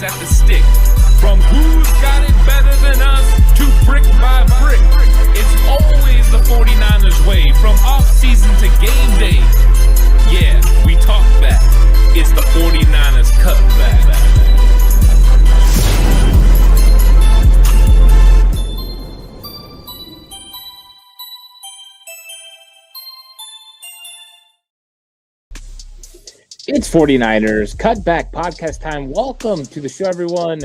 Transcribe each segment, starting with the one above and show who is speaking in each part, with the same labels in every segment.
Speaker 1: always at the stick. From who's got it better than us to brick by brick. It's always the 49ers way, from off-season to game day. Yeah, we talk back. It's the 49ers cutback.
Speaker 2: It's 49ers Cutback Podcast time. Welcome to the show, everyone.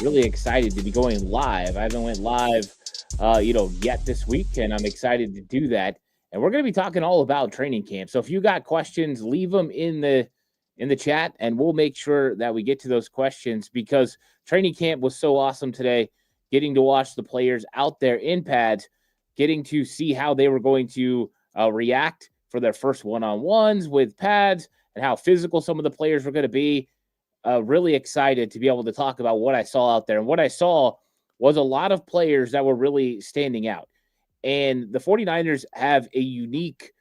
Speaker 2: Really excited to be going live. I haven't went live, yet this week, and I'm excited to do that. And we're going to be talking all about training camp. So if you got questions, leave them in the chat, and we'll make sure that we get to those questions because training camp was so awesome today. Getting to watch the players out there in pads, getting to see how they were going to react for their first one-on-ones with pads, and how physical some of the players were going to be. Really excited to be able to talk about what I saw out there. And what I saw was a lot of players that were really standing out. And the 49ers have a unique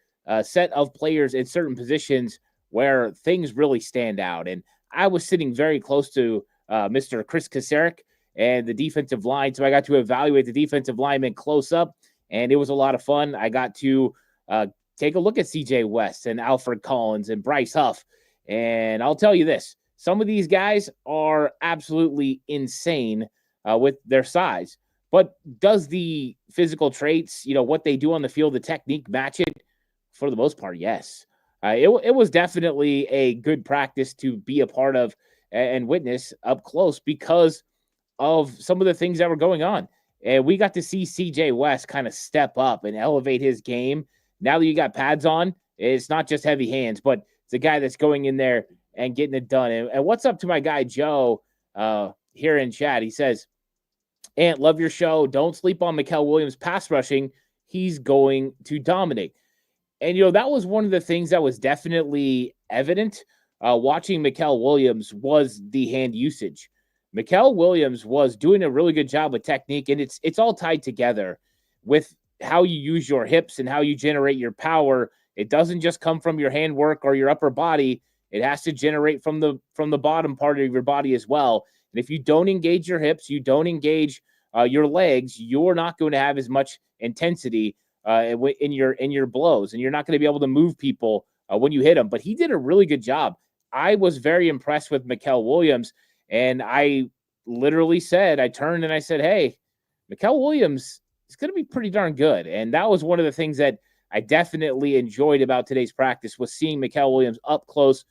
Speaker 2: set of players in certain positions where things really stand out. And I was sitting very close to Mr. Chris Kasarik and the defensive line. So I got to evaluate the defensive linemen close up, and it was a lot of fun. I got to take a look at CJ West and Alfred Collins and Bryce Huff. And I'll tell you this, some of these guys are absolutely insane with their size. But does the physical traits, what they do on the field, the technique match it? For the most part, yes. It was definitely a good practice to be a part of and witness up close because of some of the things that were going on. And we got to see CJ West kind of step up and elevate his game. Now that you got pads on, it's not just heavy hands, but it's a guy that's going in there and getting it done. And what's up to my guy, Joe, here in chat? He says, Ant, love your show. Don't sleep on Mykel Williams pass rushing. He's going to dominate. And, that was one of the things that was definitely evident watching Mykel Williams was the hand usage. Mykel Williams was doing a really good job with technique, and it's all tied together with how you use your hips and how you generate your power. It doesn't just come from your handwork or your upper body. It has to generate from the bottom part of your body as well. And if you don't engage your hips, you don't engage your legs, you're not going to have as much intensity in your blows, and you're not going to be able to move people when you hit them. But he did a really good job. I was very impressed with Mykel Williams, and I literally said, I turned and I said, hey, Mykel Williams, it's going to be pretty darn good. And that was one of the things that I definitely enjoyed about today's practice was seeing Mykel Williams up close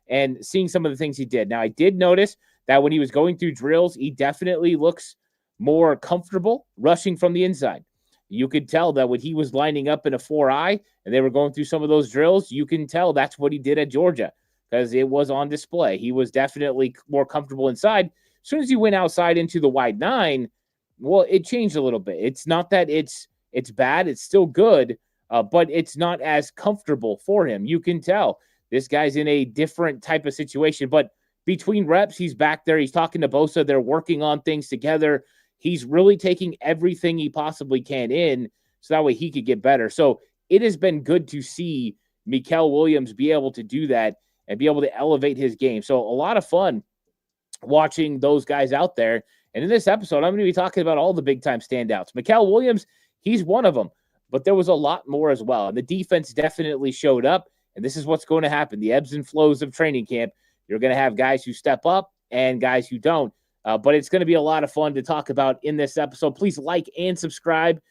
Speaker 2: and seeing some of the things he did. Now, I did notice that when he was going through drills, he definitely looks more comfortable rushing from the inside. You could tell that when he was lining up in a 4-eye and they were going through some of those drills, you can tell that's what he did at Georgia because it was on display. He was definitely more comfortable inside. As soon as he went outside into the wide 9, well, it changed a little bit. It's not that it's bad. It's still good, but it's not as comfortable for him. You can tell this guy's in a different type of situation. But between reps, he's back there. He's talking to Bosa. They're working on things together. He's really taking everything he possibly can in so that way he could get better. So it has been good to see Mykel Williams be able to do that and be able to elevate his game. So a lot of fun watching those guys out there. And in this episode, I'm going to be talking about all the big-time standouts. Mykel Williams, he's one of them, but there was a lot more as well. And the defense definitely showed up, and this is what's going to happen. The ebbs and flows of training camp. You're going to have guys who step up and guys who don't. But it's going to be a lot of fun to talk about in this episode. Please like and subscribe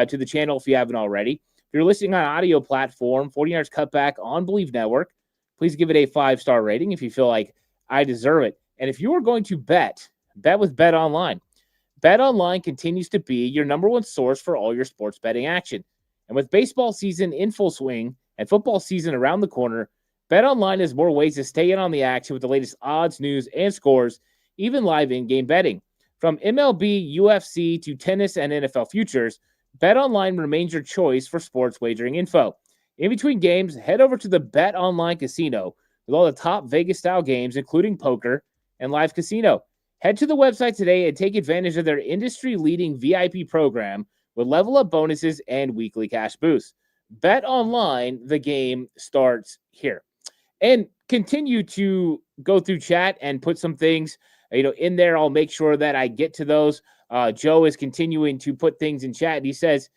Speaker 2: to the channel if you haven't already. If you're listening on audio platform, 49ers Cutback on Believe Network, please give it a 5-star rating if you feel like I deserve it. And if you are going to bet with Bet Online. Bet Online continues to be your number one source for all your sports betting action. And with baseball season in full swing and football season around the corner, Bet Online has more ways to stay in on the action with the latest odds, news, and scores, even live in-game betting. From MLB, UFC, to tennis and NFL futures, Bet Online remains your choice for sports wagering info. In between games, head over to the Bet Online casino with all the top Vegas-style games, including poker and live casino. Head to the website today and take advantage of their industry-leading VIP program with level-up bonuses and weekly cash boosts. Bet Online, the game starts here. And continue to go through chat and put some things in there. I'll make sure that I get to those. Joe is continuing to put things in chat. He says,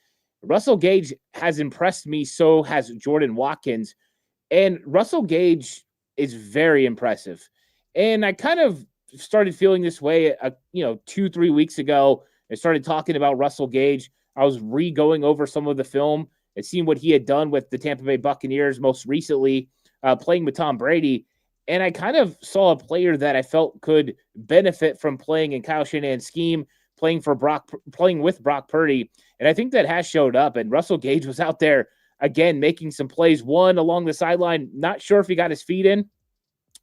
Speaker 2: Russell Gage has impressed me, so has Jordan Watkins. And Russell Gage is very impressive. And I kind of started feeling this way, 2-3 weeks ago. I started talking about Russell Gage. I was going over some of the film and seeing what he had done with the Tampa Bay Buccaneers most recently, playing with Tom Brady. And I kind of saw a player that I felt could benefit from playing in Kyle Shanahan's scheme, playing with Brock Purdy. And I think that has showed up. And Russell Gage was out there again, making some plays, one along the sideline. Not sure if he got his feet in,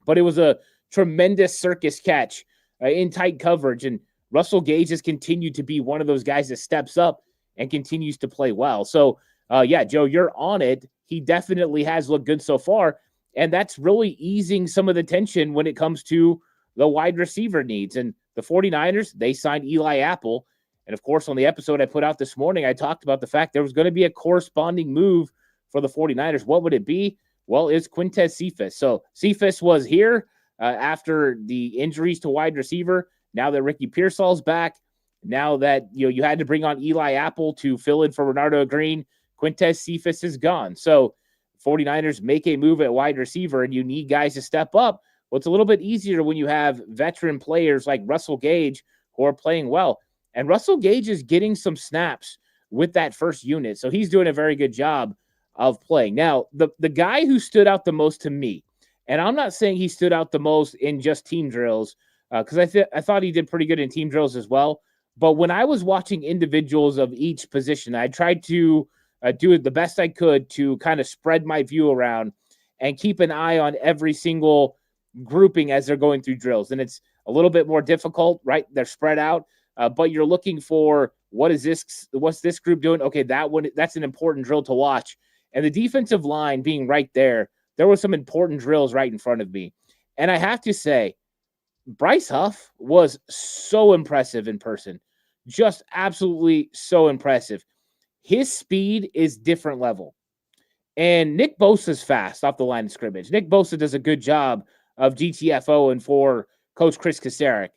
Speaker 2: but it was a tremendous circus catch in tight coverage. And Russell Gage has continued to be one of those guys that steps up and continues to play well. So, Joe, you're on it. He definitely has looked good so far. And that's really easing some of the tension when it comes to the wide receiver needs. And the 49ers, they signed Eli Apple. And of course, on the episode I put out this morning, I talked about the fact there was going to be a corresponding move for the 49ers. What would it be? Well, it's Quintez Cephus. So Cephus was here after the injuries to wide receiver. Now that Ricky Pearsall's back, now that you had to bring on Eli Apple to fill in for Renardo Green, Quintez Cephus is gone. So 49ers make a move at wide receiver, and you need guys to step up. Well, it's a little bit easier when you have veteran players like Russell Gage who are playing well. And Russell Gage is getting some snaps with that first unit. So he's doing a very good job of playing. Now, the guy who stood out the most to me, and I'm not saying he stood out the most in just team drills, because I thought he did pretty good in team drills as well. But when I was watching individuals of each position, I tried to do the best I could to kind of spread my view around and keep an eye on every single grouping as they're going through drills. And it's a little bit more difficult, right? They're spread out, but you're looking for what's this group doing? Okay, that's an important drill to watch. And the defensive line being right there were some important drills right in front of me. And I have to say, Bryce Huff was so impressive in person. Just absolutely so impressive. His speed is different level. And Nick Bosa's fast off the line of scrimmage. Nick Bosa does a good job of GTFO and for Coach Chris Kasarik.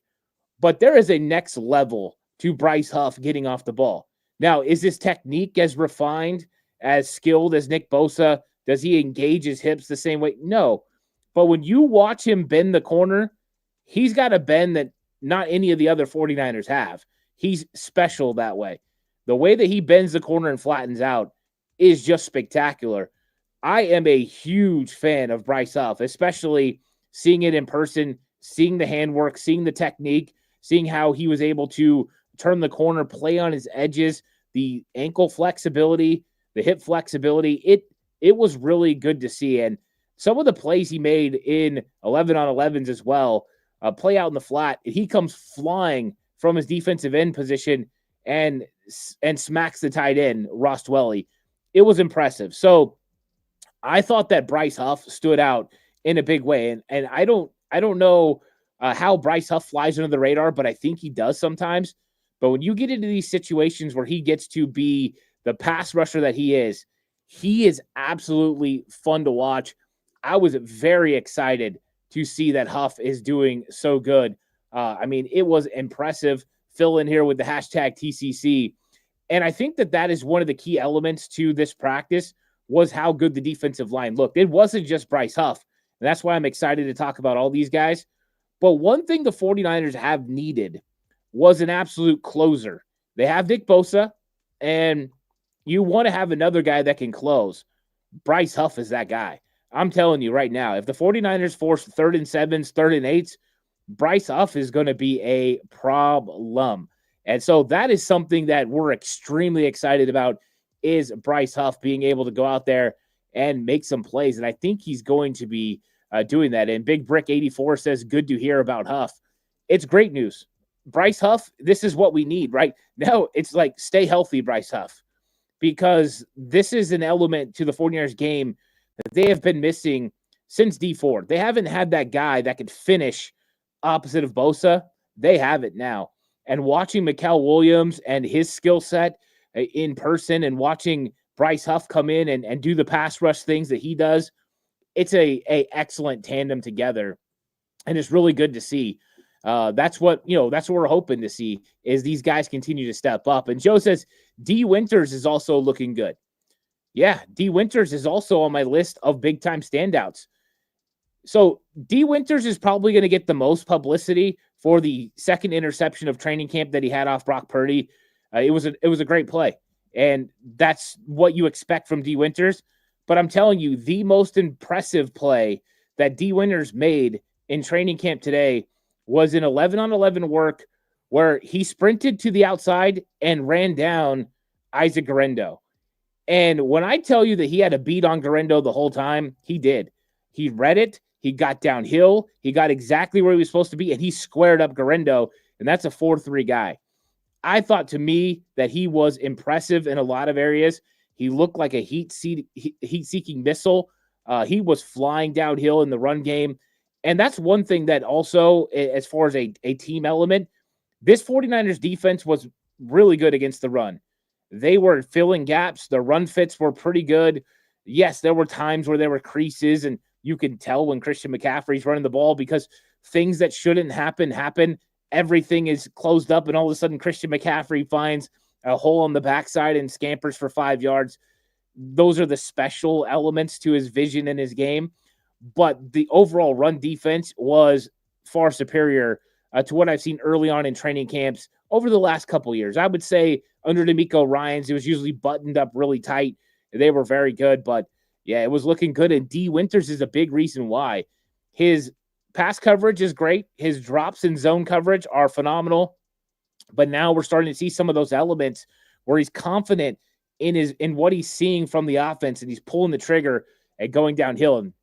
Speaker 2: But there is a next level to Bryce Huff getting off the ball. Now, is his technique as refined, as skilled as Nick Bosa? Does he engage his hips the same way? No. But when you watch him bend the corner, he's got a bend that not any of the other 49ers have. He's special that way. The way that he bends the corner and flattens out is just spectacular. I am a huge fan of Bryce Huff, especially seeing it in person, seeing the handwork, seeing the technique, seeing how he was able to turn the corner, play on his edges, the ankle flexibility, the hip flexibility. It was really good to see. And some of the plays he made in 11-on-11s as well, play out in the flat, he comes flying from his defensive end position and smacks the tight end, Ross Dwelly. It was impressive. So I thought that Bryce Huff stood out in a big way. And I don't know how Bryce Huff flies under the radar, but I think he does sometimes. But when you get into these situations where he gets to be the pass rusher that he is absolutely fun to watch. I was very excited to see that Huff is doing so good. It was impressive. Fill in here with the hashtag TCC. And I think that is one of the key elements to this practice was how good the defensive line looked. It wasn't just Bryce Huff. And that's why I'm excited to talk about all these guys. But one thing the 49ers have needed was an absolute closer. They have Nick Bosa, and you want to have another guy that can close. Bryce Huff is that guy. I'm telling you right now, if the 49ers force 3rd and 7s, 3rd and 8s, Bryce Huff is going to be a problem. And so that is something that we're extremely excited about, is Bryce Huff being able to go out there and make some plays. And I think he's going to be doing that. And Big Brick 84 says, good to hear about Huff. It's great news. Bryce Huff, this is what we need right now. It's like, stay healthy, Bryce Huff, because this is an element to the 49ers game that they have been missing since D4. They haven't had that guy that could finish opposite of Bosa. They have it now. And watching Mikael Williams and his skill set in person and watching Bryce Huff come in and do the pass rush things that he does, it's a excellent tandem together. And it's really good to see. That's what we're hoping to see is these guys continue to step up. And Joe says D Winters is also looking good. Yeah, D Winters is also on my list of big time standouts. So D Winters is probably going to get the most publicity for the second interception of training camp that he had off Brock Purdy. It was a great play, and that's what you expect from D Winters. But I'm telling you, the most impressive play that D Winters made in training camp today was an 11-on-11 work where he sprinted to the outside and ran down Isaac Garendo. And when I tell you that he had a beat on Garendo the whole time, he did. He read it. He got downhill. He got exactly where he was supposed to be, and he squared up Garendo, and that's a 4-3 guy. I thought to me that he was impressive in a lot of areas. He looked like a heat-seeking missile. He was flying downhill in the run game. And that's one thing that also, as far as a team element, this 49ers defense was really good against the run. They were filling gaps. The run fits were pretty good. Yes, there were times where there were creases, and you can tell when Christian McCaffrey's running the ball because things that shouldn't happen. Everything is closed up, and all of a sudden Christian McCaffrey finds a hole on the backside and scampers for 5 yards. Those are the special elements to his vision and his game. But the overall run defense was far superior to what I've seen early on in training camps over the last couple of years. I would say under D'Amico Ryans, it was usually buttoned up really tight. They were very good, but yeah, it was looking good. And D Winters is a big reason why. His pass coverage is great. His drops in zone coverage are phenomenal. But now we're starting to see some of those elements where he's confident in what he's seeing from the offense, and he's pulling the trigger and going downhill. And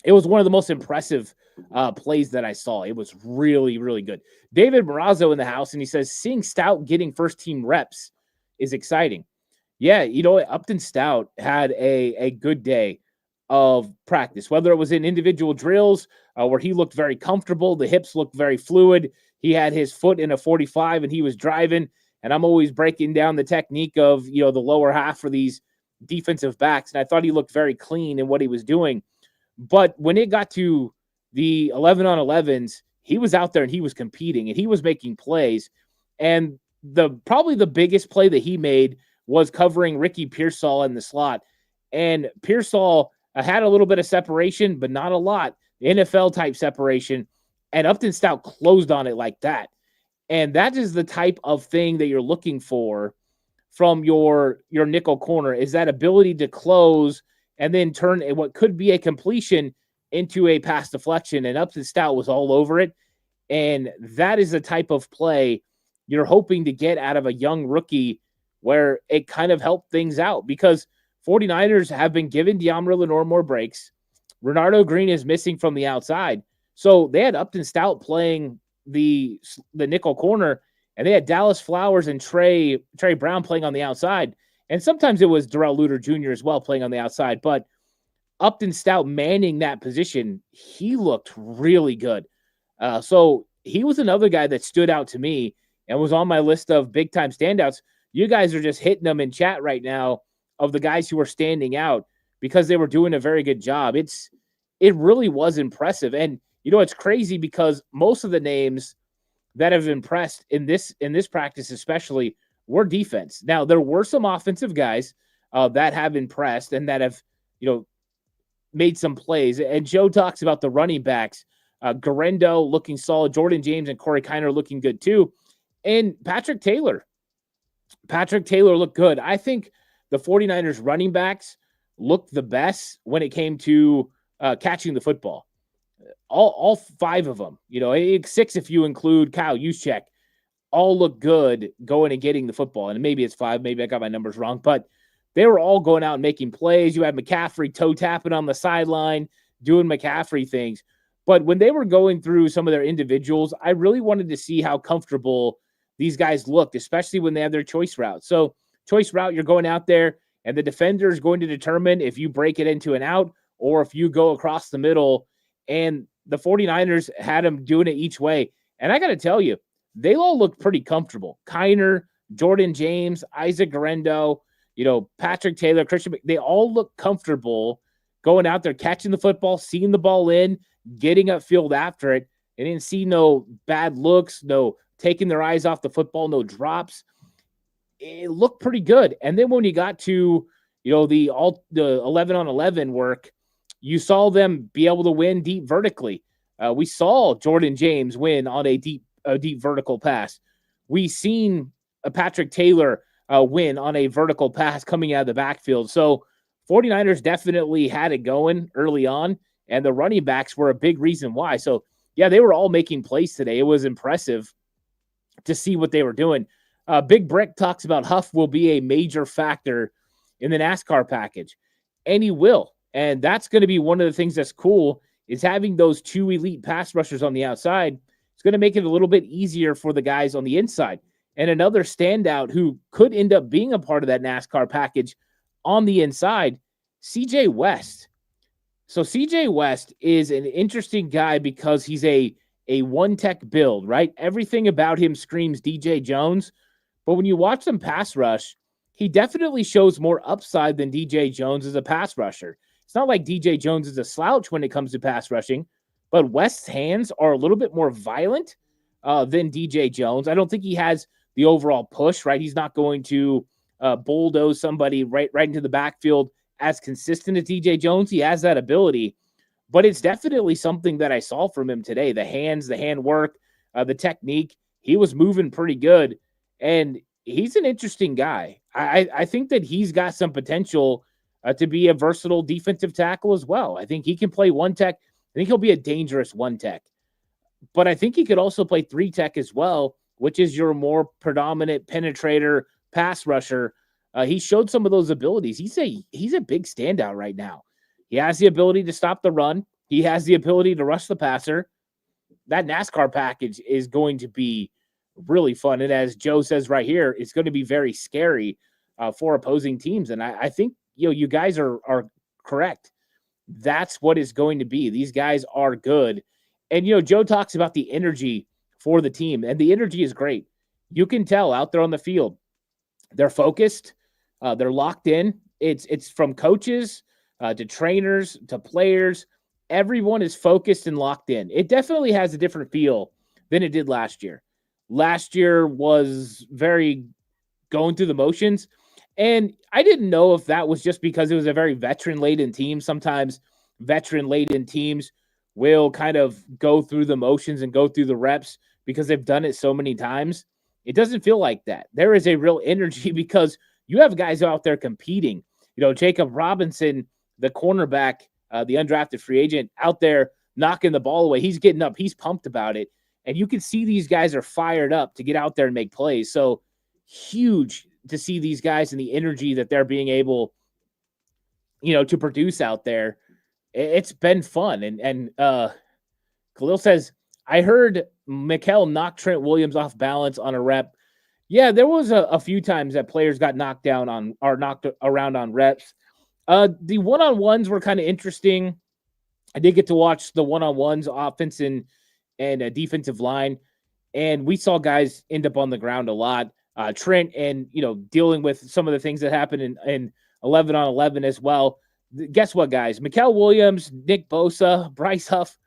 Speaker 2: it was one of the most impressive plays that I saw. It was really, really good. David Marazzo in the house, and he says, seeing Stout getting first-team reps is exciting. Yeah, Upton Stout had a good day of practice, whether it was in individual drills where he looked very comfortable. The hips looked very fluid. He had his foot in a 45, and he was driving. And I'm always breaking down the technique of, the lower half for these defensive backs. And I thought he looked very clean in what he was doing. But when it got to the 11-on-11s, he was out there and he was competing and he was making plays. And probably the biggest play that he made was covering Ricky Pearsall in the slot. And Pearsall had a little bit of separation, but not a lot. NFL-type separation. And Upton Stout closed on it like that. And that is the type of thing that you're looking for from your nickel corner, is that ability to close and then turn what could be a completion into a pass deflection. And Upton Stout was all over it. And that is the type of play you're hoping to get out of a young rookie where it kind of helped things out, because 49ers have been giving De'Amara Lenore more breaks. Renardo Green is missing from the outside. So they had Upton Stout playing the nickel corner, and they had Dallas Flowers and Trey Brown playing on the outside. And sometimes it was Darrell Luter Jr. as well playing on the outside. But Upton Stout manning that position, he looked really good. So he was another guy that stood out to me and was on my list of big-time standouts. You guys are just hitting them in chat right now of the guys who are standing out because they were doing a very good job. It really was impressive. And, it's crazy because most of the names that have impressed in this practice especially were defense. Now, there were some offensive guys that have impressed and that have, made some plays. And Joe talks about the running backs. Garendo looking solid. Jordan James and Corey Kiner looking good too. And Patrick Taylor looked good. I think the 49ers running backs looked the best when it came to catching the football. All five of them, 6 if you include Kyle Juszczyk, all look good going and getting the football. And maybe it's 5, maybe I got my numbers wrong, but they were all going out and making plays. You had McCaffrey toe tapping on the sideline, doing McCaffrey things. But when they were going through some of their individuals, I really wanted to see how comfortable these guys looked, especially when they have their choice route. So choice route, you're going out there and the defender is going to determine if you break it into an out or if you go across the middle. And the 49ers had them doing it each way. And I got to tell you, they all looked pretty comfortable. Kiner, Jordan James, Isaac Garendo, Patrick Taylor, Christian, they all look comfortable going out there, catching the football, seeing the ball in, getting upfield after it. I didn't see no bad looks, no taking their eyes off the football, no drops. It looked pretty good. And then when you got to, the 11 on 11 work, you saw them be able to win deep vertically. We saw Jordan James win on a deep vertical pass. We seen a Patrick Taylor win on a vertical pass coming out of the backfield. So 49ers definitely had it going early on, and the running backs were a big reason why. So, yeah, they were all making plays today. It was impressive to see what they were doing. Big Brick talks about Huff will be a major factor in the NASCAR package, and he will. And that's going to be one of the things that's cool is having those two elite pass rushers on the outside. It's going to make it a little bit easier for the guys on the inside. And another standout who could end up being a part of that NASCAR package on the inside, CJ West. So CJ West is an interesting guy because he's a one-tech build, right? Everything about him screams DJ Jones. But when you watch him pass rush, he definitely shows more upside than DJ Jones as a pass rusher. It's not like DJ Jones is a slouch when it comes to pass rushing, but West's hands are a little bit more violent than DJ Jones. I don't think he has the overall push, right? He's not going to bulldoze somebody right into the backfield as consistent as DJ Jones. He has that ability, but it's definitely something that I saw from him today. The hands, the hand work, the technique, he was moving pretty good. And he's an interesting guy. I think that he's got some potential to be a versatile defensive tackle as well. I think he can play one tech. I think he'll be a dangerous one tech. But I think he could also play three tech as well, which is your more predominant penetrator pass rusher. He showed some of those abilities. He's a big standout right now. He has the ability to stop the run. He has the ability to rush the passer. That NASCAR package is going to be really fun. And as Joe says right here, it's going to be very scary for opposing teams. And I think, you guys are correct. That's what it's going to be. These guys are good. And, Joe talks about the energy for the team, and the energy is great. You can tell out there on the field, they're focused. They're locked in. It's from coaches to trainers to players. Everyone is focused and locked in. It definitely has a different feel than it did last year. Last year was very going through the motions. And I didn't know if that was just because it was a very veteran-laden team. Sometimes veteran-laden teams will kind of go through the motions and go through the reps because they've done it so many times. It doesn't feel like that. There is a real energy because you have guys out there competing. Jacob Robinson, the cornerback, the undrafted free agent, out there knocking the ball away. He's getting up. He's pumped about it. And you can see these guys are fired up to get out there and make plays. So huge to see these guys and the energy that they're being able, to produce out there. It's been fun. And Khalil says, I heard Mikel knock Trent Williams off balance on a rep. Yeah, there was a few times that players got knocked down on or knocked around on reps. The one-on-ones were kind of interesting. I did get to watch the one-on-ones, offense and defensive line, and we saw guys end up on the ground a lot. Trent and, dealing with some of the things that happened in 11 on 11 as well. Guess what, guys? Mikel Williams, Nick Bosa, Bryce Huff,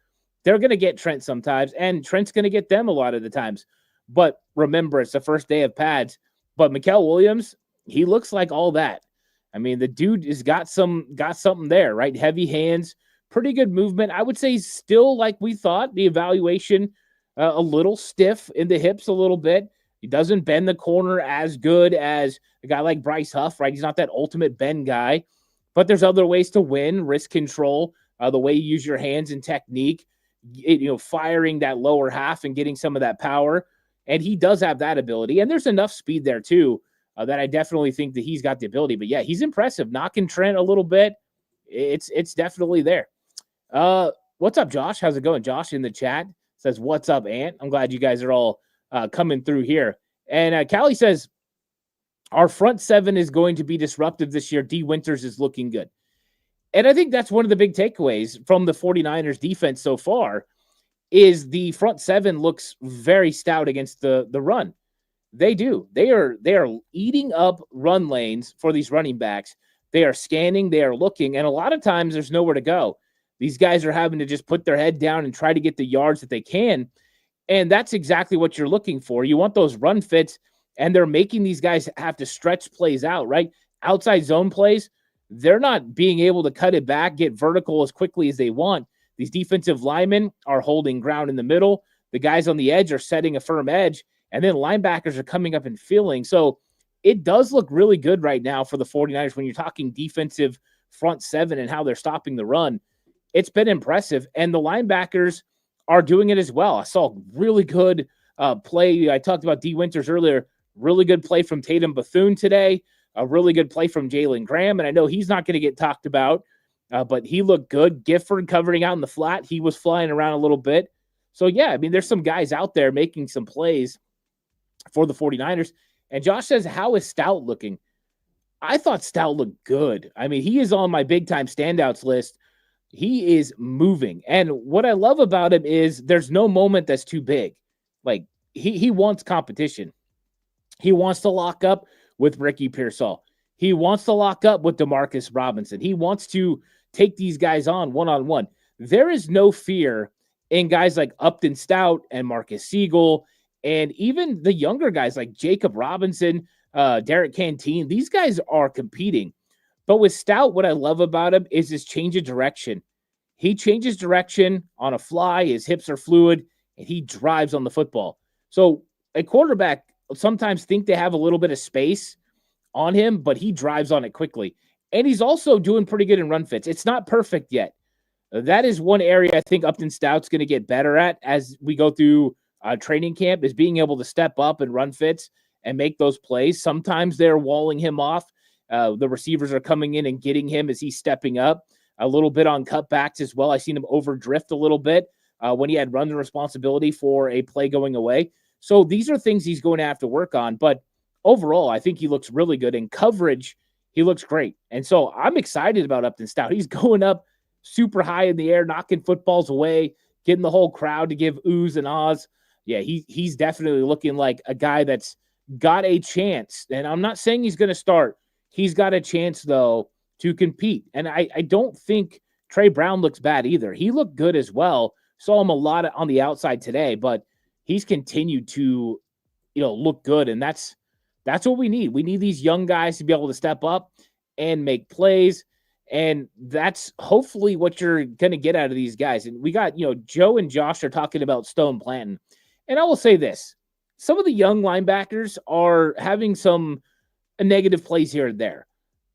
Speaker 2: they're going to get Trent sometimes, and Trent's going to get them a lot of the times. But remember, it's the first day of pads. But Mikel Williams, he looks like all that. I mean, the dude has got something there, right? Heavy hands, pretty good movement. I would say still like we thought, the evaluation a little stiff in the hips a little bit. He doesn't bend the corner as good as a guy like Bryce Huff, right? He's not that ultimate bend guy. But there's other ways to win, wrist control, the way you use your hands and technique, firing that lower half and getting some of that power. And he does have that ability. And there's enough speed there, too, that I definitely think that he's got the ability. But, yeah, he's impressive. Knocking Trent a little bit, it's definitely there. What's up, Josh? How's it going? Josh in the chat says, what's up, Ant? I'm glad you guys are all coming through here. And Callie says, our front seven is going to be disruptive this year. D. Winters is looking good. And I think that's one of the big takeaways from the 49ers defense so far is the front seven looks very stout against the run. They do. They are eating up run lanes for these running backs. They are scanning, they are looking, and a lot of times there's nowhere to go. These guys are having to just put their head down and try to get the yards that they can. And that's exactly what you're looking for. You want those run fits, and they're making these guys have to stretch plays out, right? Outside zone plays, they're not being able to cut it back, get vertical as quickly as they want. These defensive linemen are holding ground in the middle. The guys on the edge are setting a firm edge, and then linebackers are coming up and filling. So it does look really good right now for the 49ers when you're talking defensive front seven and how they're stopping the run. It's been impressive, and the linebackers are doing it as well. I saw really good play. I talked about D. Winters earlier. Really good play from Tatum Bethune today. A really good play from Jalen Graham, and I know he's not going to get talked about, but he looked good. Gifford covering out in the flat. He was flying around a little bit. So, yeah, I mean, there's some guys out there making some plays for the 49ers. And Josh says, how is Stout looking? I thought Stout looked good. I mean, he is on my big-time standouts list. He is moving. And what I love about him is there's no moment that's too big. Like, he wants competition. He wants to lock up with Ricky Pearsall. He wants to lock up with Demarcus Robinson. He wants to take these guys on one-on-one. There is no fear in guys like Upton Stout and Marcus Siegel, and even the younger guys like Jacob Robinson, Derek Canteen. These guys are competing. But with Stout, what I love about him is his change of direction. He changes direction on a fly. His hips are fluid, and he drives on the football. So a quarterback sometimes think they have a little bit of space on him, but he drives on it quickly. And he's also doing pretty good in run fits. It's not perfect yet. That is one area I think Upton Stout's going to get better at as we go through training camp, is being able to step up and run fits and make those plays. Sometimes they're walling him off. The receivers are coming in and getting him as he's stepping up. A little bit on cutbacks as well. I've seen him overdrift a little bit when he had run the responsibility for a play going away. So these are things he's going to have to work on. But overall, I think he looks really good. In coverage, he looks great. And so I'm excited about Upton Stout. He's going up super high in the air, knocking footballs away, getting the whole crowd to give oohs and ahs. Yeah, he's definitely looking like a guy that's got a chance. And I'm not saying he's going to start. He's got a chance, though, to compete. And I don't think Trey Brown looks bad either. He looked good as well. Saw him a lot on the outside today, but he's continued to, look good. And that's what we need. We need these young guys to be able to step up and make plays. And that's hopefully what you're going to get out of these guys. And we got, Joe and Josh are talking about Stone Blanton. And I will say this. Some of the young linebackers are having some negative plays here and there.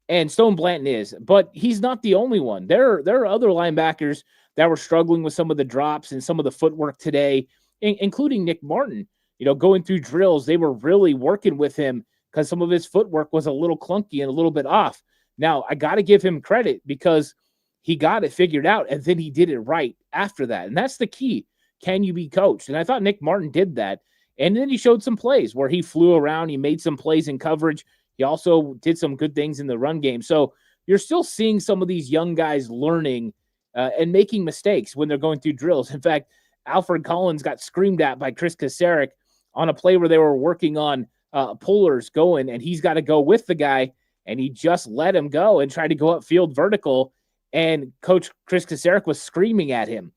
Speaker 2: And Stone Blanton is, but he's not the only one. There are other linebackers that were struggling with some of the drops and some of the footwork today, including Nick Martin. Going through drills, they were really working with him because some of his footwork was a little clunky and a little bit off. Now, I got to give him credit because he got it figured out, and then he did it right after that. And that's the key. Can you be coached? And I thought Nick Martin did that. And then he showed some plays where he flew around. He made some plays in coverage. He also did some good things in the run game. So you're still seeing some of these young guys learning and making mistakes when they're going through drills. In fact, Alfred Collins got screamed at by Chris Kasarik on a play where they were working on pullers going, and he's got to go with the guy, and he just let him go and tried to go upfield vertical, and Coach Chris Kasarik was screaming at him,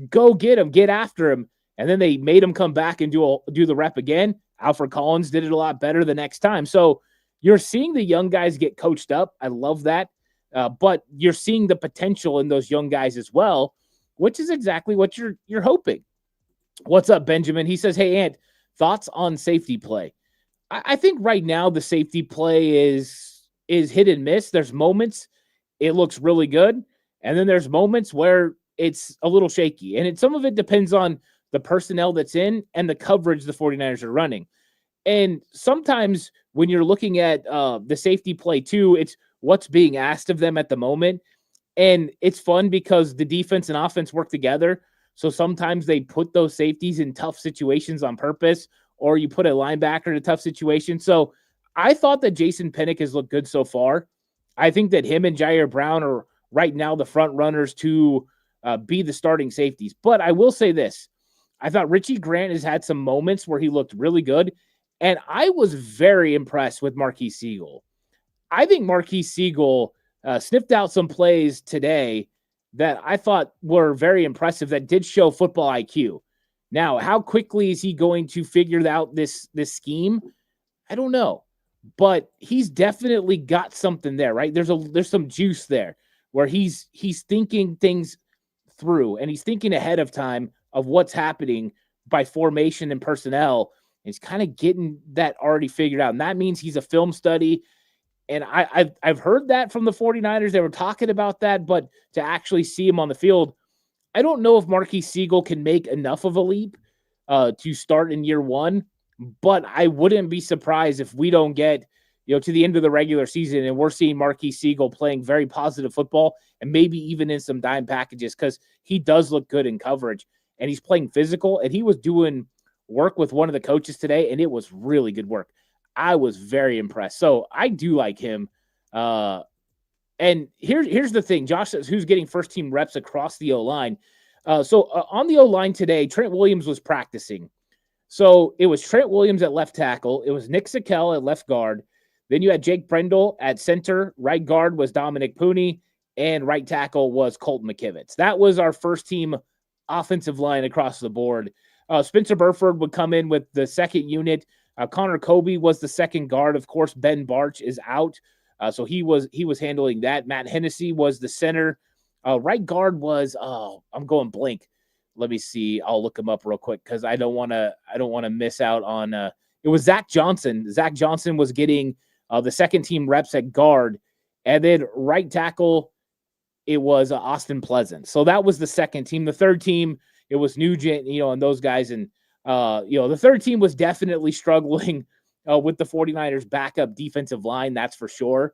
Speaker 2: go get him, get after him, and then they made him come back and do the rep again. Alfred Collins did it a lot better the next time. So you're seeing the young guys get coached up. I love that. But you're seeing the potential in those young guys as well, which is exactly what you're hoping. What's up, Benjamin? He says, hey, Ant, thoughts on safety play? I think right now the safety play is hit and miss. There's moments it looks really good, and then there's moments where it's a little shaky. And some of it depends on the personnel that's in and the coverage the 49ers are running. And sometimes when you're looking at the safety play too, it's what's being asked of them at the moment. And it's fun because the defense and offense work together. So sometimes they put those safeties in tough situations on purpose, or you put a linebacker in a tough situation. So I thought that Jason Pinnock has looked good so far. I think that him and Jair Brown are right now the front runners to be the starting safeties. But I will say this. I thought Richie Grant has had some moments where he looked really good. And I was very impressed with Marquise Siegel. I think Marquise Siegel sniffed out some plays today that I thought were very impressive that did show football IQ. Now, how quickly is he going to figure out this scheme? I don't know, but he's definitely got something there, right? There's some juice there where he's thinking things through and he's thinking ahead of time of what's happening by formation and personnel. And he's kind of getting that already figured out. And that means he's a film study. And I've heard that from the 49ers. They were talking about that, but to actually see him on the field, I don't know if Marquis Siegel can make enough of a leap to start in year one, but I wouldn't be surprised if we don't get, to the end of the regular season and we're seeing Marquis Siegel playing very positive football and maybe even in some dime packages because he does look good in coverage and he's playing physical and he was doing work with one of the coaches today and it was really good work. I was very impressed. So I do like him. And here's the thing. Josh says who's getting first team reps across the O-line. So on the O-line today, Trent Williams was practicing. So it was Trent Williams at left tackle. It was Nick Sakel at left guard. Then you had Jake Brendel at center. Right guard was Dominic Pooney. And right tackle was Colton McKivitz. That was our first team offensive line across the board. Spencer Burford would come in with the second unit. Connor Kobe was the second guard. Of course, Ben Barch is out. So he was handling that. Matt Hennessy was the center. Right guard was, I'm going blank. Let me see. I'll look him up real quick because I don't want to miss out on. It was Zach Johnson. Zach Johnson was getting the second team reps at guard, and then right tackle, it was Austin Pleasant. So that was the second team. The third team, it was Nugent, and those guys. And, the third team was definitely struggling with the 49ers backup defensive line. That's for sure.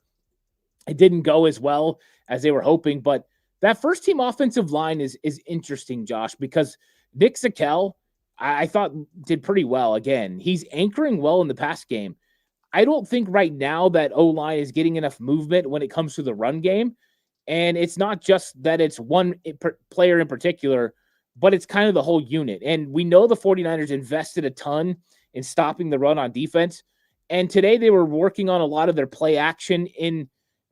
Speaker 2: It didn't go as well as they were hoping, but that first team offensive line is interesting, Josh, because Nick Sakel, I thought did pretty well. Again, he's anchoring well in the pass game. I don't think right now that O-line is getting enough movement when it comes to the run game. And it's not just that it's one player in particular, but it's kind of the whole unit. And we know the 49ers invested a ton in stopping the run on defense. And today they were working on a lot of their play action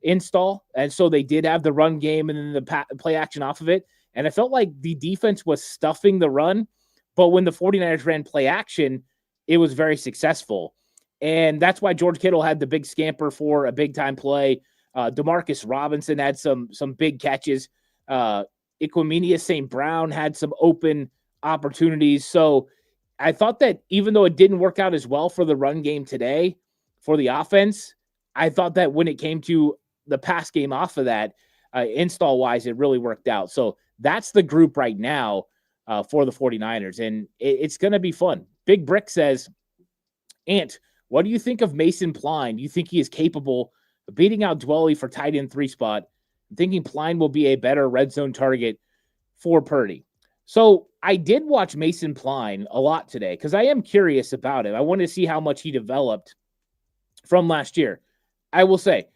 Speaker 2: install. And so they did have the run game and then the play action off of it. And I felt like the defense was stuffing the run. But when the 49ers ran play action, it was very successful. And that's why George Kittle had the big scamper for a big-time play. Demarcus Robinson had some big catches. Equanimeous St. Brown had some open opportunities. So I thought that even though it didn't work out as well for the run game today, for the offense, I thought that when it came to the pass game off of that, install-wise, it really worked out. So that's the group right now for the 49ers, and it's going to be fun. Big Brick says, Ant, what do you think of Mason Pline? Do you think he is capable of beating out Dwelly for tight end 3 spot? I'm thinking Pline will be a better red zone target for Purdy. So I did watch Mason Pline a lot today because I am curious about it. I wanted to see how much he developed from last year. I will say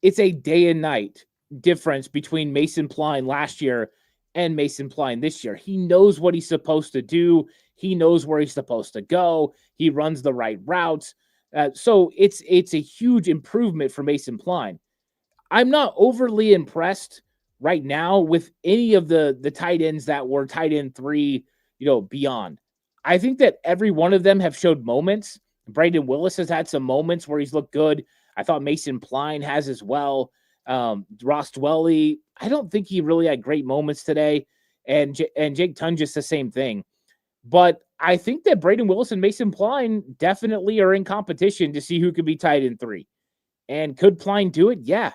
Speaker 2: it's a day and night difference between Mason Pline last year and Mason Pline this year. He knows what he's supposed to do. He knows where he's supposed to go. He runs the right routes. So it's a huge improvement for Mason Pline. I'm not overly impressed right now with any of the tight ends that were tight end 3, beyond. I think that every one of them have showed moments. Brandon Willis has had some moments where he's looked good. I thought Mason Pline has as well. Ross Dwelly, I don't think he really had great moments today. And Jake Tungus, the same thing. But I think that Braden Willis and Mason Pline definitely are in competition to see who could be tight end 3. And could Pline do it? Yeah.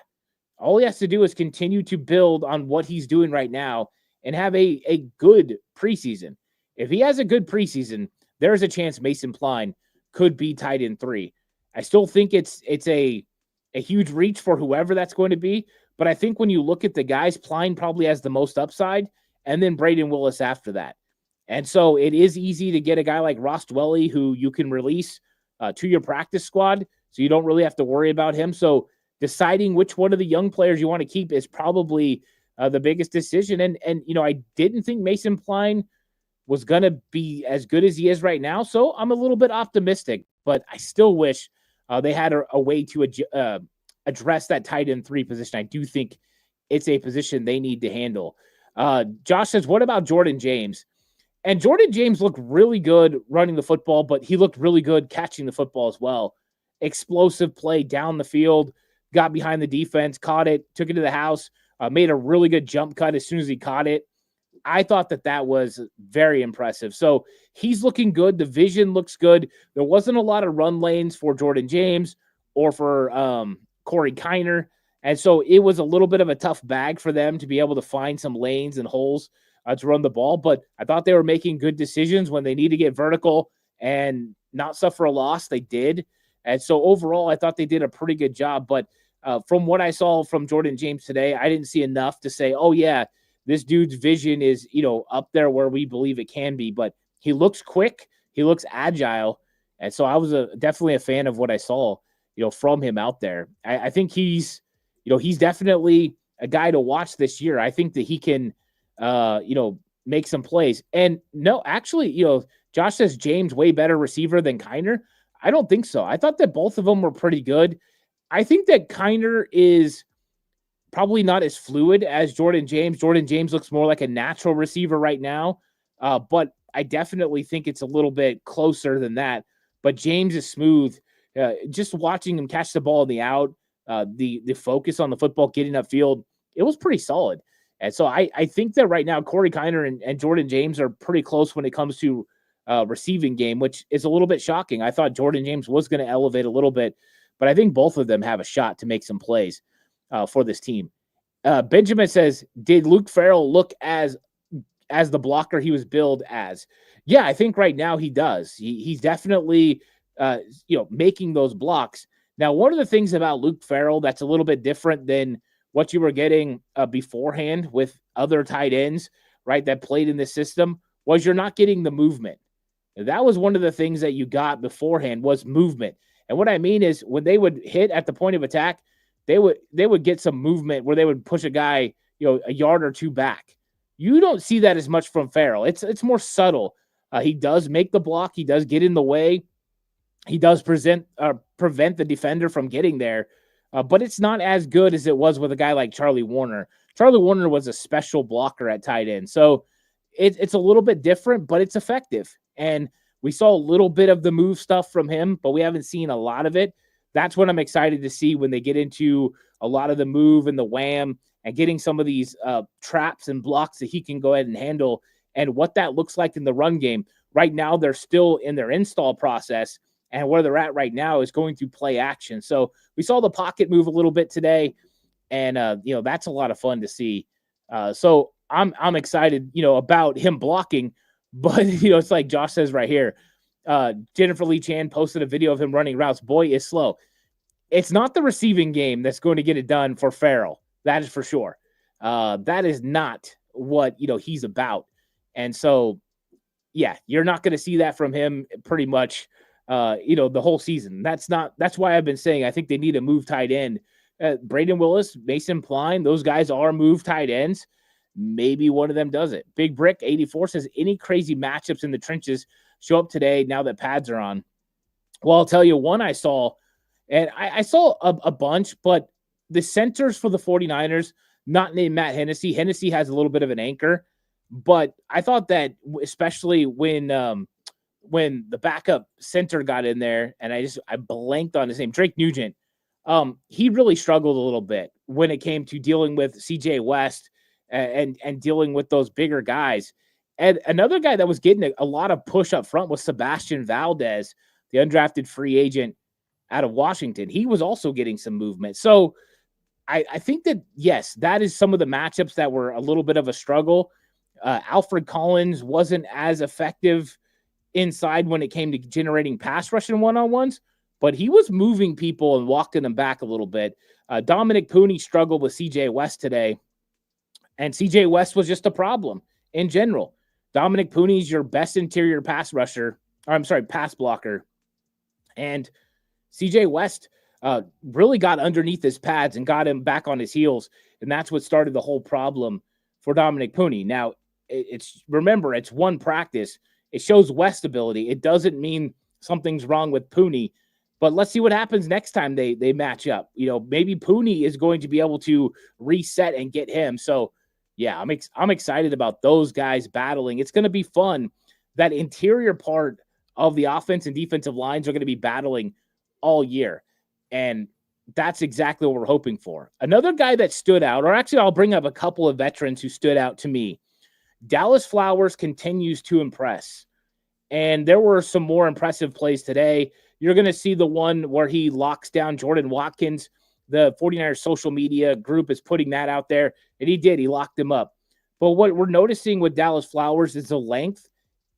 Speaker 2: All he has to do is continue to build on what he's doing right now and have a good preseason. If he has a good preseason, there's a chance Mason Pline could be tight end 3. I still think it's a huge reach for whoever that's going to be. But I think when you look at the guys, Pline probably has the most upside, and then Braden Willis after that. And so it is easy to get a guy like Ross Dwelly who you can release to your practice squad, so you don't really have to worry about him. So deciding which one of the young players you want to keep is probably the biggest decision. And I didn't think Mason Pline was going to be as good as he is right now. So I'm a little bit optimistic, but I still wish they had a way to address that tight end 3 position. I do think it's a position they need to handle. Josh says, what about Jordan James? And Jordan James looked really good running the football, but he looked really good catching the football as well. Explosive play down the field, got behind the defense, caught it, took it to the house, made a really good jump cut as soon as he caught it. I thought that was very impressive. So he's looking good. The vision looks good. There wasn't a lot of run lanes for Jordan James or for Corey Kiner. And so it was a little bit of a tough bag for them to be able to find some lanes and holes to run the ball. But I thought they were making good decisions when they need to get vertical and not suffer a loss. They did. And so overall, I thought they did a pretty good job. But from what I saw from Jordan James today, I didn't see enough to say, oh, yeah, this dude's vision is, up there where we believe it can be. But he looks quick. He looks agile. And so I was definitely a fan of what I saw, from him out there. I think he's definitely a guy to watch this year. I think that he can, make some plays. And no, actually, Josh says James way better receiver than Kiner. I don't think so. I thought that both of them were pretty good. I think that Kiner is probably not as fluid as Jordan James. Jordan James looks more like a natural receiver right now, but I definitely think it's a little bit closer than that. But James is smooth. Just watching him catch the ball in the out, the focus on the football, getting upfield, it was pretty solid. And so I think that right now Corey Kiner and Jordan James are pretty close when it comes to receiving game, which is a little bit shocking. I thought Jordan James was going to elevate a little bit, but I think both of them have a shot to make some plays for this team. Benjamin says, did Luke Farrell look as the blocker he was billed as? Yeah, I think right now he does. He's definitely, making those blocks. Now, one of the things about Luke Farrell that's a little bit different than what you were getting beforehand with other tight ends, right, that played in this system was you're not getting the movement. That was one of the things that you got beforehand was movement. And what I mean is when they would hit at the point of attack, they would get some movement where they would push a guy, a yard or two back. You don't see that as much from Farrell. It's more subtle. He does make the block. He does get in the way. He does prevent the defender from getting there. But it's not as good as it was with a guy like Charlie Warner. Charlie Warner was a special blocker at tight end. So it's a little bit different, but it's effective. And we saw a little bit of the move stuff from him, but we haven't seen a lot of it. That's what I'm excited to see when they get into a lot of the move and the wham and getting some of these traps and blocks that he can go ahead and handle and what that looks like in the run game. Right now, they're still in their install process, and where they're at right now is going to play action. So we saw the pocket move a little bit today, and that's a lot of fun to see. So I'm excited, about him blocking, but it's like Josh says right here. Jennifer Lee Chan posted a video of him running routes. Boy is slow. It's not the receiving game that's going to get it done for Farrell. That is for sure. That is not what he's about. And so, yeah, you're not going to see that from him pretty much. The whole season. That's why I've been saying I think they need a move tight end. Braden Willis, Mason Pline, those guys are move tight ends. Maybe one of them does it. Big Brick 84 says any crazy matchups in the trenches show up today now that pads are on. Well, I'll tell you one I saw, and I saw a bunch, but the centers for the 49ers, not named Matt Hennessy. Hennessy has a little bit of an anchor, but I thought that especially when the backup center got in there, and I blanked on his name, Drake Nugent. He really struggled a little bit when it came to dealing with CJ West and dealing with those bigger guys. And another guy that was getting a lot of push up front was Sebastian Valdez, the undrafted free agent out of Washington. He was also getting some movement. So I think that, yes, that is some of the matchups that were a little bit of a struggle. Alfred Collins wasn't as effective inside when it came to generating pass rushing one-on-ones, but he was moving people and walking them back a little bit. Dominic Pooney struggled with CJ West today, and CJ West was just a problem in general. Dominic Pooney's your best interior pass blocker. And CJ West really got underneath his pads and got him back on his heels, and that's what started the whole problem for Dominic Pooney. Now, remember, it's one practice. It shows West ability. It doesn't mean something's wrong with Pooney, but let's see what happens next time they match up. Maybe Pooney is going to be able to reset and get him. So Yeah, I'm excited about those guys battling. It's going to be fun. That interior part of the offense and defensive lines are going to be battling all year. And that's exactly what we're hoping for. Another guy that stood out, or actually I'll bring up a couple of veterans who stood out to me. Dallas Flowers continues to impress. And there were some more impressive plays today. You're going to see the one where he locks down Jordan Watkins. The 49ers social media group is putting that out there, and he did. He locked him up. But what we're noticing with Dallas Flowers is the length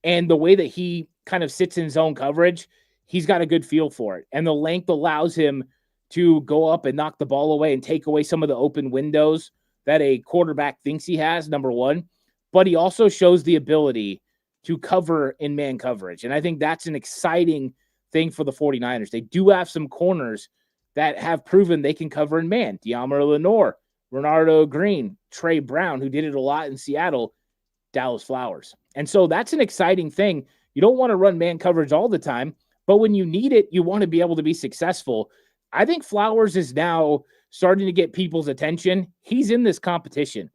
Speaker 2: and the way that he kind of sits in zone coverage. He's got a good feel for it. And the length allows him to go up and knock the ball away and take away some of the open windows that a quarterback thinks he has, number one. But he also shows the ability to cover in man coverage. And I think that's an exciting thing for the 49ers. They do have some corners that have proven they can cover in man. De'Amari Lenore, Renardo Green, Trey Brown, who did it a lot in Seattle, Dallas Flowers. And so that's an exciting thing. You don't want to run man coverage all the time, but when you need it, you want to be able to be successful. I think Flowers is now starting to get people's attention. He's in this competition.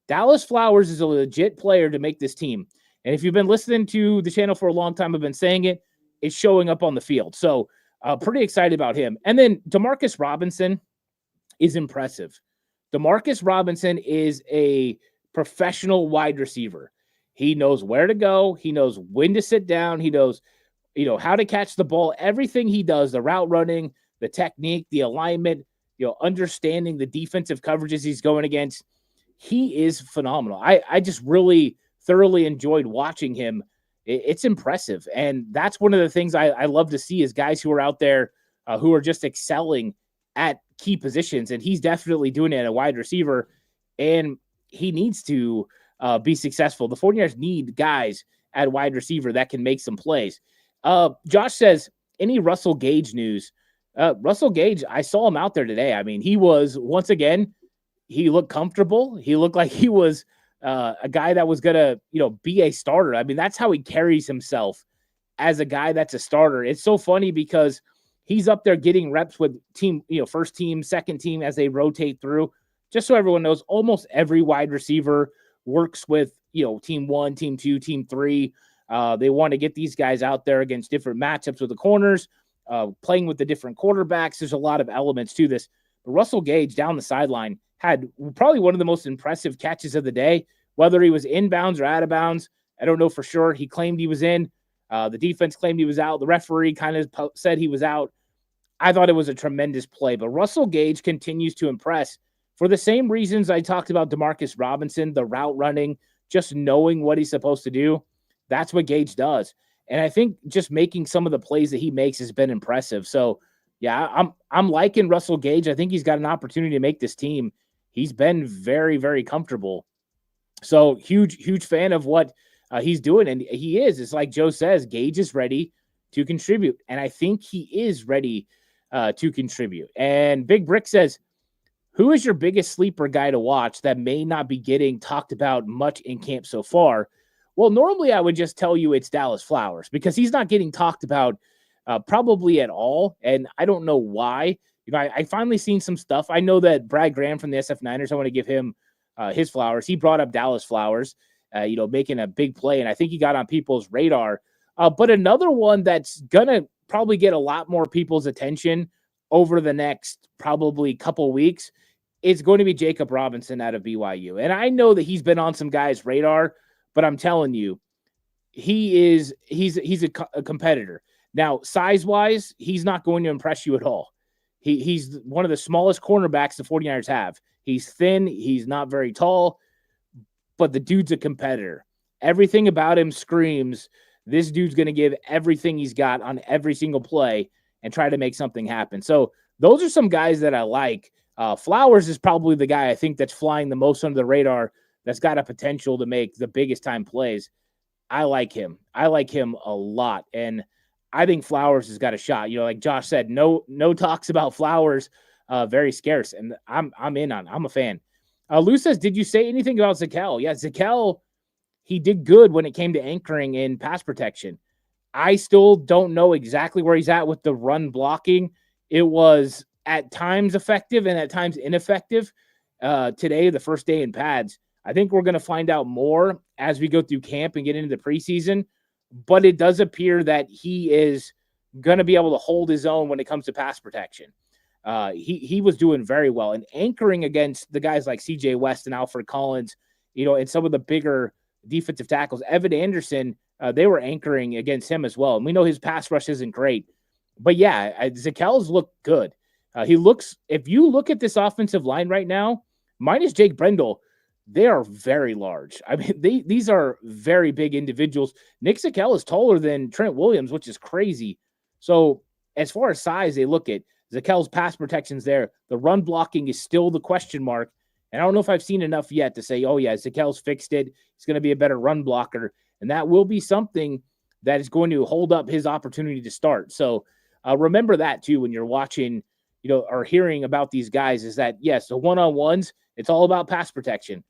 Speaker 2: Dallas Flowers is a legit player to make this team. And if you've been listening to the channel for a long time, I've been saying it, it's showing up on the field. So pretty excited about him. And then Demarcus Robinson is impressive. Demarcus Robinson is a professional wide receiver. He knows where to go. He knows when to sit down. He knows, how to catch the ball. Everything he does, the route running, the technique, the alignment, understanding the defensive coverages he's going against. He is phenomenal. I just really thoroughly enjoyed watching him. It's impressive. And that's one of the things I love to see is guys who are out there who are just excelling at key positions. And he's definitely doing it at a wide receiver. And he needs to be successful. The 49ers need guys at wide receiver that can make some plays. Josh says, any Russell Gage news? Russell Gage, I saw him out there today. I mean, he was, once again, he looked comfortable. He looked like he was a guy that was going to, be a starter. I mean, that's how he carries himself as a guy that's a starter. It's so funny because he's up there getting reps with team, first team, second team as they rotate through. Just so everyone knows, almost every wide receiver works with, team 1, team 2, team 3. They want to get these guys out there against different matchups with the corners, playing with the different quarterbacks. There's a lot of elements to this. But Russell Gage down the sideline had probably one of the most impressive catches of the day, whether he was inbounds or out of bounds. I don't know for sure. He claimed he was in. The defense claimed he was out. The referee kind of said he was out. I thought it was a tremendous play. But Russell Gage continues to impress for the same reasons I talked about Demarcus Robinson, the route running, just knowing what he's supposed to do. That's what Gage does. And I think just making some of the plays that he makes has been impressive. So, yeah, I'm liking Russell Gage. I think he's got an opportunity to make this team. He's been very, very comfortable. So huge fan of what he's doing. And he is. It's like Joe says, Gage is ready to contribute. And I think he is ready to contribute. And Big Brick says, who is your biggest sleeper guy to watch that may not be getting talked about much in camp so far? Well, normally I would just tell you it's Dallas Flowers because he's not getting talked about probably at all. And I don't know why. I finally seen some stuff. I know that Brad Graham from the SF Niners, I want to give him his flowers. He brought up Dallas Flowers, making a big play. And I think he got on people's radar. But another one that's going to probably get a lot more people's attention over the next probably couple weeks is going to be Jacob Robinson out of BYU. And I know that he's been on some guys' radar, but I'm telling you, he's a competitor. Now, size-wise, he's not going to impress you at all. He's one of the smallest cornerbacks the 49ers have. He's thin. He's not very tall, but the dude's a competitor. Everything about him screams, this dude's going to give everything he's got on every single play and try to make something happen. So those are some guys that I like. Flowers is probably the guy I think that's flying the most under the radar that's got a potential to make the biggest time plays. I like him. I like him a lot. And I think Flowers has got a shot. Like Josh said, no talks about Flowers, very scarce. And I'm in on it. I'm a fan. Lou says, did you say anything about Zakel? Yeah, Zakel, he did good when it came to anchoring in pass protection. I still don't know exactly where he's at with the run blocking. It was at times effective and at times ineffective. Today, the first day in pads, I think we're going to find out more as we go through camp and get into the preseason, but it does appear that he is going to be able to hold his own when it comes to pass protection. He was doing very well and anchoring against the guys like CJ West and Alfred Collins, and some of the bigger defensive tackles. Evan Anderson, they were anchoring against him as well. And we know his pass rush isn't great, but yeah, Zakel's look good. If you look at this offensive line right now, minus Jake Brendel, they are very large. I mean, these are very big individuals. Nick Zakel is taller than Trent Williams, which is crazy. So as far as size, they look at Zakel's pass protection's there. The run blocking is still the question mark. And I don't know if I've seen enough yet to say, oh yeah, Zakel's fixed it. He's going to be a better run blocker. And that will be something that is going to hold up his opportunity to start. So remember that too, when you're watching, or hearing about these guys, is that yes, the one-on-ones, it's all about pass protection.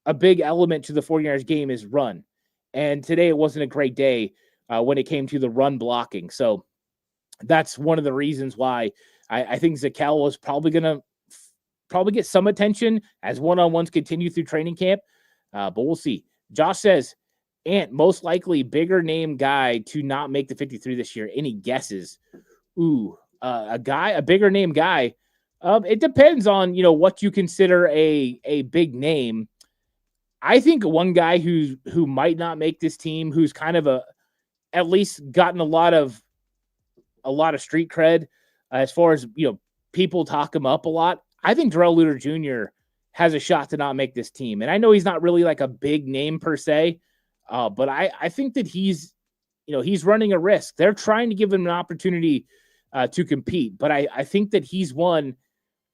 Speaker 2: A big element to the 49ers game is run. And today it wasn't a great day when it came to the run blocking. So that's one of the reasons why I think Zakel was probably going to get some attention as one-on-ones continue through training camp. But we'll see. Josh says, Ant, most likely bigger name guy to not make the 53 this year. Any guesses? A bigger name guy. It depends on, what you consider a big name. I think one guy who might not make this team, who's kind of at least gotten a lot of street cred as far as, people talk him up a lot. I think Darrell Luter Jr. has a shot to not make this team. And I know he's not really like a big name per se, but I think that he's running a risk. They're trying to give him an opportunity to compete. But I think that he's one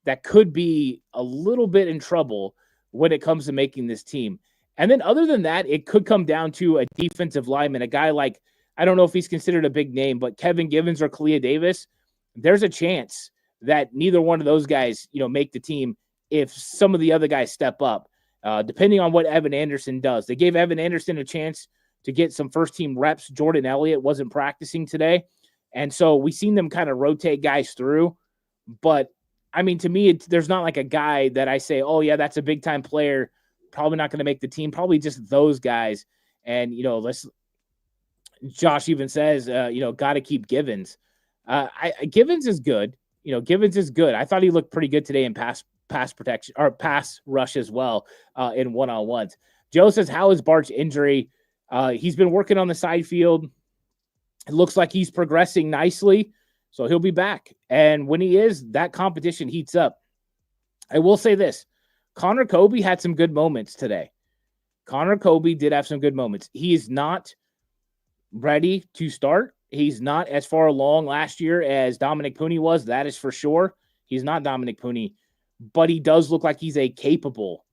Speaker 2: that could be a little bit in trouble when it comes to making this team. And then other than that, it could come down to a defensive lineman, a guy like, I don't know if he's considered a big name, but Kevin Givens or Kalia Davis. There's a chance that neither one of those guys, make the team if some of the other guys step up, depending on what Evan Anderson does. They gave Evan Anderson a chance to get some first-team reps. Jordan Elliott wasn't practicing today. And so we've seen them kind of rotate guys through. But, I mean, to me, there's not like a guy that I say, oh, yeah, that's a big-time player, probably not going to make the team, probably just those guys. And, Josh even says, got to keep Givens. Givens is good. Givens is good. I thought he looked pretty good today in pass protection or pass rush as well in one-on-ones. Joe says, how is Bart's injury? He's been working on the side field. It looks like he's progressing nicely, so he'll be back. And when he is, that competition heats up. I will say this. Connor Kobe had some good moments today. Connor Kobe did have some good moments. He is not ready to start. He's not as far along last year as Dominic Pooney was. That is for sure. He's not Dominic Pooney, but he does look like he's a capable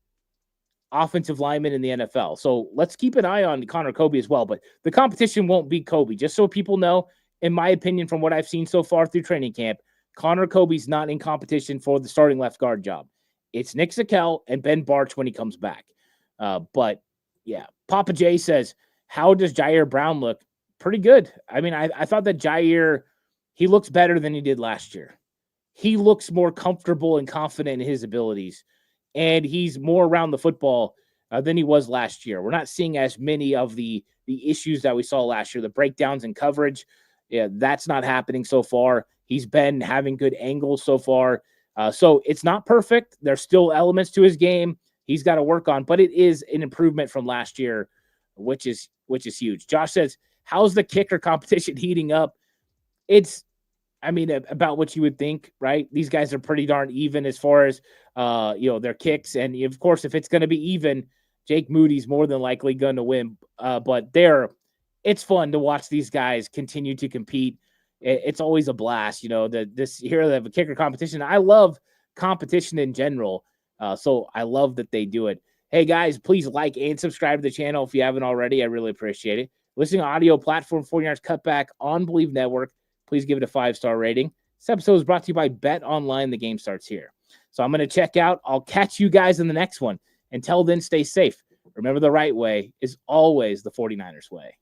Speaker 2: offensive lineman in the NFL. So let's keep an eye on Connor Kobe as well. But the competition won't be Kobe. Just so people know, in my opinion, from what I've seen so far through training camp, Connor Kobe's not in competition for the starting left guard job. It's Nick Zakel and Ben Barch when he comes back. But yeah, Papa J says, how does Jair Brown look? Pretty good. I mean, I thought that Jair, he looks better than he did last year. He looks more comfortable and confident in his abilities, and he's more around the football than he was last year. We're not seeing as many of the issues that we saw last year, the breakdowns in coverage. Yeah, that's not happening so far. He's been having good angles so far. So it's not perfect. There's still elements to his game he's got to work on, but it is an improvement from last year, which is huge. Josh says, how's the kicker competition heating up? It's, about what you would think, right? These guys are pretty darn even as far as, their kicks. And of course, if it's going to be even, Jake Moody's more than likely going to win. But it's fun to watch these guys continue to compete. It's always a blast, here they have a kicker competition. I love competition in general. So I love that they do it. Hey guys, please like and subscribe to the channel if you haven't already. I really appreciate it. Listening audio platform 49ers Cutback on Believe Network. Please give it a 5-star rating. This episode is brought to you by Bet Online. The game starts here. So I'm going to check out. I'll catch you guys in the next one. Until then, stay safe. Remember, the right way is always the 49ers way.